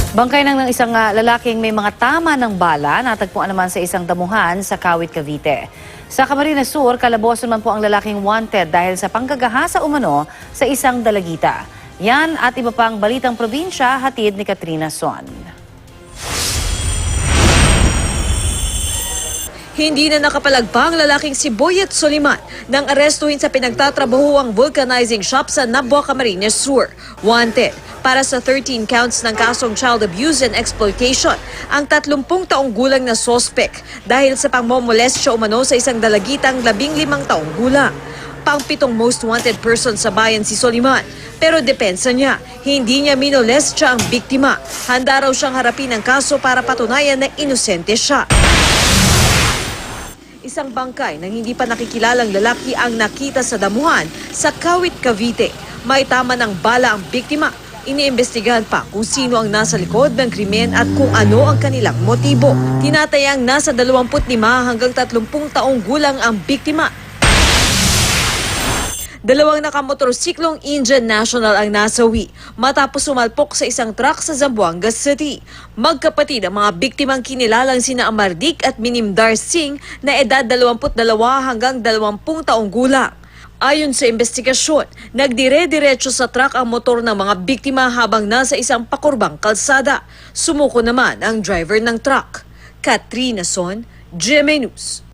Bangkay ng isang lalaking may mga tama ng bala natagpuan naman sa isang damuhan sa Kawit, Cavite. Sa Camarines Sur, Calabozo naman po ang lalaking wanted dahil sa panggagahasa umano sa isang dalagita. Yan at iba pang balitang probinsya, hatid ni Katrina Son. Hindi na nakapalagpa ang lalaking si Boyet Soliman nang arestuhin sa pinagtatrabahuang vulcanizing shop sa Nabua, Camarines Sur. Wanted para sa 13 counts ng kasong child abuse and exploitation ang 30 taong gulang na sospek dahil sa pangmomolestya umano sa isang dalagitang 15 taong gulang. Pang-pitong most wanted person sa bayan si Soliman. Pero depensa niya, hindi niya minolestya ang biktima. Handa raw siyang harapin ang kaso para patunayan na inosente siya. Isang bangkay ng hindi pa nakikilalang lalaki ang nakita sa damuhan sa Kawit, Cavite. May tama ng bala ang biktima. Iniimbestigahan pa kung sino ang nasa likod ng krimen at kung ano ang kanilang motibo. Tinatayang nasa 25 hanggang 30 taong gulang ang biktima. Dalawang nakamotorsiklong Indian National ang nasawi matapos sumalpok sa isang truck sa Zamboanga City. Magkapatid ang mga biktimang kinilalang sina Amardik at Minimdar Singh na edad 22 hanggang 20 taong gulang. Ayon sa investigasyon, nagdire-diretso sa truck ang motor ng mga biktima habang nasa isang pakurbang kalsada. Sumuko naman ang driver ng truck. Katrina Son, GMA News.